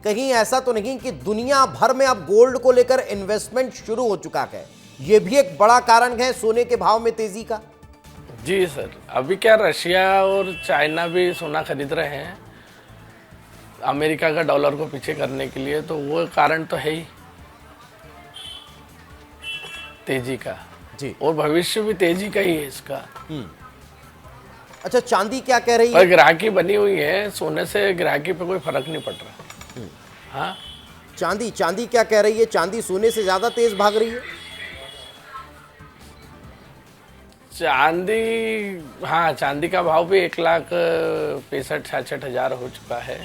कहीं ऐसा तो नहीं कि दुनिया भर में अब गोल्ड को लेकर इन्वेस्टमेंट शुरू हो चुका है? यह भी एक बड़ा कारण है सोने के भाव में तेजी का। जी सर, अभी क्या रशिया और चाइना भी सोना खरीद रहे हैं अमेरिका का डॉलर को पीछे करने के लिए, तो वो कारण तो है ही तेजी का जी, और भविष्य भी तेजी का ही है इसका। अच्छा, चांदी क्या कह रही पर है? ग्राहकी बनी हुई है, सोने से ग्राहकी पे कोई फर्क नहीं पड़ रहा। हाँ, चांदी क्या कह रही है? चांदी सोने से ज्यादा तेज भाग रही है? चांदी, हाँ, चांदी का भाव भी 1,65,66,000 हो चुका है।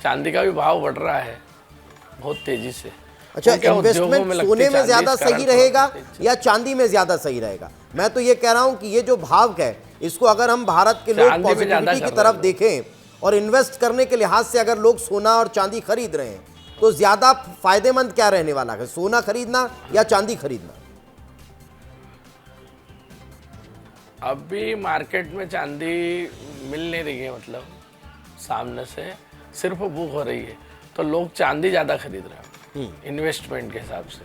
चांदी का भी भाव बढ़ रहा है बहुत तेजी से। अच्छा, उनके उद्योगों इन्वेस्टमेंट में लगती सोने में चांदी ज्यादा इस कारण सही थोड़ा रहेगा तेजी। या चांदी में ज्यादा सही रहेगा? मैं तो ये कह रहा हूं कि ये जो भाव है, इसको अगर हम भारत के लोग चांदी में ज्यादा पॉजिटिविटी की कर तरफ रहे देखें और इन्वेस्ट करने के लिहाज से अगर लोग सोना और चांदी खरीद रहे हैं, तो ज्यादा फायदेमंद क्या रहने वाला है, सोना खरीदना या चांदी खरीदना? अभी मार्केट में चांदी मिल नहीं रही है, मतलब सामने से सिर्फ बुक हो रही है, तो लोग चांदी ज़्यादा खरीद रहे हैं। इन्वेस्टमेंट के हिसाब से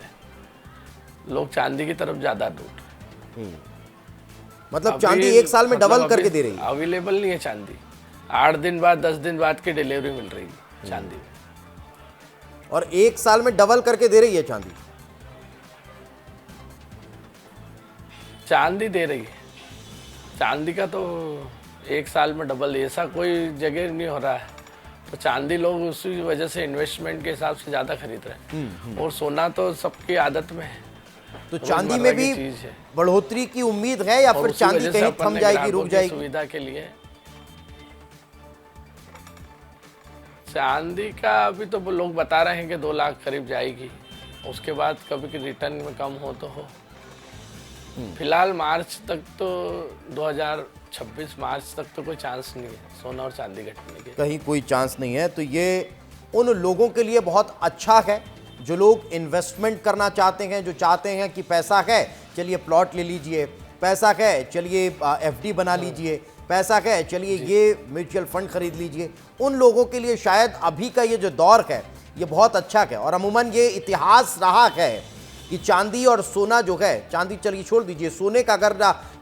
लोग चांदी की तरफ ज़्यादा लूट रहे हैं। मतलब चांदी एक साल में डबल करके दे रही है? अवेलेबल नहीं है चांदी, 8 दिन बाद 10 दिन बाद की डिलीवरी मिल रही है चांदी में। और एक साल में डबल करके दे रही है चांदी? चांदी दे रही है, चांदी का तो एक साल में डबल, ऐसा कोई जगह नहीं हो रहा है। तो चांदी लोग उसी वजह से इन्वेस्टमेंट के हिसाब से ज़्यादा खरीद रहे हैं। और सोना तो सबकी आदत में है, तो चांदी में भी चीज़ है। बढ़ोतरी की उम्मीद है या और फिर उसी चांदी वजह से कहीं अपन थम ने जाएगी, ग्राहकों रुक की जाएगी? सुविधा के लिए चांदी का अभी तो वो लोग बता रहे हैं कि 2 लाख करीब जाएगी, उसके बाद कभी रिटर्न में कम हो तो हो। फिलहाल मार्च तक तो 2026 मार्च तक तो कोई चांस नहीं है सोना और चांदी घटने के। कहीं कोई चांस नहीं है। तो ये उन लोगों के लिए बहुत अच्छा है जो लोग इन्वेस्टमेंट करना चाहते हैं, जो चाहते हैं कि पैसा है चलिए प्लॉट ले लीजिए, पैसा है चलिए एफडी बना लीजिए, पैसा है चलिए ये म्यूचुअल फंड खरीद लीजिए। उन लोगों के लिए शायद अभी का ये जो दौर है ये बहुत अच्छा है। और अमूमन ये इतिहास रहा है कि चांदी और सोना जो है, चांदी चलिए छोड़ दीजिए, सोने का अगर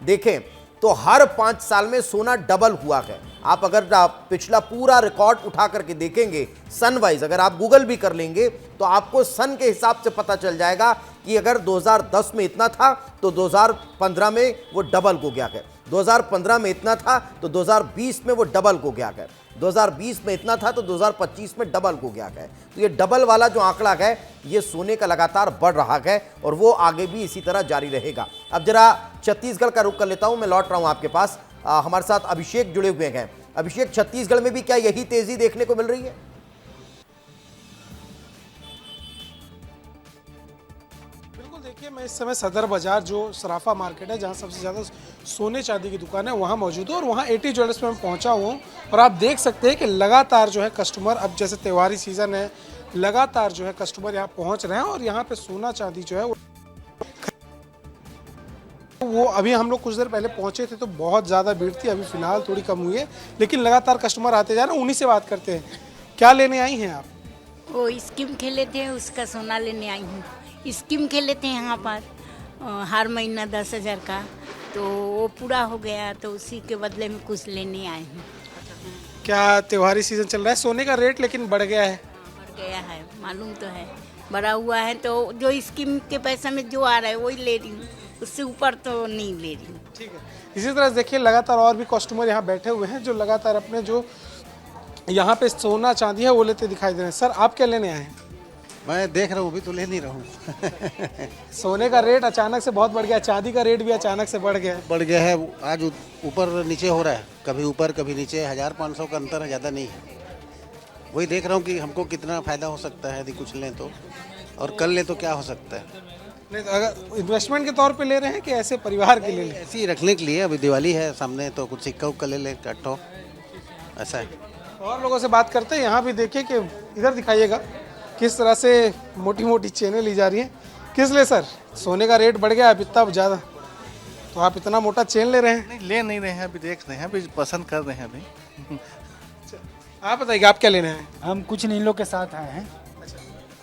देखें तो हर 5 साल में सोना डबल हुआ है। आप अगर पिछला पूरा रिकॉर्ड उठा करके देखेंगे सन वाइज, अगर आप गूगल भी कर लेंगे तो आपको सन के हिसाब से पता चल जाएगा कि अगर 2010 में इतना था तो 2015 में वो डबल हो गया है, 2015 में इतना था तो 2020 में वो डबल हो गया है, 2020 में इतना था तो 2025 में डबल हो गया है। तो ये डबल वाला जो आंकड़ा है ये सोने का लगातार बढ़ रहा है और वो आगे भी इसी तरह जारी रहेगा। अब जरा छत्तीसगढ़ का रुख कर लेता हूं, मैं लौट रहा हूं आपके पास। हमारे साथ अभिषेक जुड़े हुए हैं। अभिषेक, छत्तीसगढ़ में भी क्या यही तेजी देखने को मिल रही है? बिल्कुल, देखिए मैं इस समय सदर बाजार जो सराफा मार्केट है जहां सबसे ज़्यादा सोने चांदी की दुकान है वहां मौजूद हूँ और वहां एटी ज्वेलर्स में मैं पहुंचा हुआ हूँ। और आप देख सकते हैं कि लगातार जो है कस्टमर, अब जैसे त्योहारी सीज़न है, लगातार जो है कस्टमर यहाँ पहुँच रहे हैं और यहाँ पे सोना चांदी जो है वो अभी हम लोग कुछ देर पहले पहुंचे थे तो बहुत ज़्यादा भीड़ थी, अभी फ़िलहाल थोड़ी कम हुई है, लेकिन लगातार कस्टमर आते जा रहे हैं। उन्हीं से बात करते हैं। क्या लेने आई हैं आप? वो स्कीम खेले थे, उसका सोना लेने आई हूँ। स्कीम खेले थे यहाँ पर हर महीना 10,000 का, तो वो पूरा हो गया तो उसी के बदले में कुछ लेने आई हूँ। क्या त्योहारी सीज़न चल रहा है, सोने का रेट लेकिन बढ़ गया है? बढ़ गया है, मालूम तो है, बढ़ा हुआ है। तो जो स्कीम के पैसा में जो आ रहा है वही ले रही हूँ, उससे ऊपर तो नहीं ले रही हूँ। ठीक है। इसी तरह देखिए लगातार और भी कस्टमर यहाँ बैठे हुए हैं जो लगातार अपने जो यहाँ पे सोना चांदी है वो लेते दिखाई दे रहे हैं। सर, आप क्या लेने आए हैं? मैं देख रहा हूँ, अभी तो ले नहीं रहा हूँ। सोने का रेट अचानक से बहुत बढ़ गया, चांदी का रेट भी अचानक से बढ़ गया है। बढ़ गया है, आज ऊपर नीचे हो रहा है, कभी ऊपर कभी नीचे, 1,500 का अंतर है, ज़्यादा नहीं है। वही देख रहा हूँ कि हमको कितना फ़ायदा हो सकता है यदि कुछ लें तो, और कल लें तो क्या हो सकता है। नहीं तो अगर इन्वेस्टमेंट के तौर पे ले रहे हैं कि ऐसे परिवार के लिए? ऐसे ही रखने के लिए, अभी दिवाली है सामने तो कुछ सिक्का उक्का ले कट्टो, ऐसा है। और लोगों से बात करते हैं। यहाँ भी देखिए कि इधर दिखाइएगा किस तरह से मोटी मोटी चेनें ली जा रही हैं। किस लिए सर? सोने का रेट बढ़ गया है इतना ज़्यादा, तो आप इतना मोटा चेन ले रहे हैं? नहीं, ले नहीं रहे हैं, अभी देख रहे हैं, अभी पसंद कर रहे हैं अभी। आप बताइए आप क्या लेने हैं? हम कुछ नहीं, इन लोग के साथ आए हैं,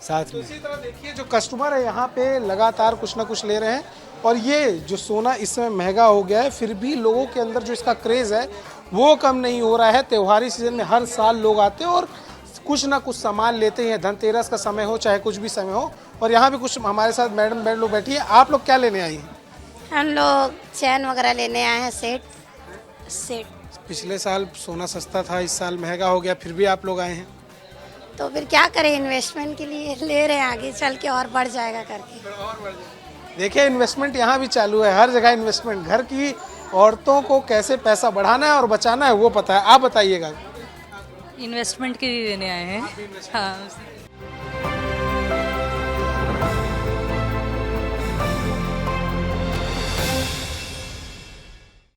साथ तो में। इसी तरह देखिए जो कस्टमर है यहाँ पे लगातार कुछ ना कुछ ले रहे हैं और ये जो सोना इस समय महंगा हो गया है फिर भी लोगों के अंदर जो इसका क्रेज़ है वो कम नहीं हो रहा है। त्योहारी सीजन में हर साल लोग आते हैं और कुछ ना कुछ सामान लेते हैं। धनतेरस का समय हो चाहे कुछ भी समय हो। और यहाँ भी कुछ हमारे साथ मैडम लोग बैठी है। आप लोग क्या लेने आई हैं? हम लोग चैन वगैरह लेने आए हैं, सेट। पिछले साल सोना सस्ता था, इस साल महंगा हो गया, फिर भी आप लोग आए हैं। तो फिर क्या करें, इन्वेस्टमेंट के लिए ले रहे हैं, आगे चल के और बढ़ जाएगा करके। देखिए इन्वेस्टमेंट यहाँ भी चालू है, हर जगह इन्वेस्टमेंट। घर की औरतों को कैसे पैसा बढ़ाना है और बचाना है वो पता है। आप बताइएगा। इन्वेस्टमेंट के लिए लेने आए हैं। हाँ।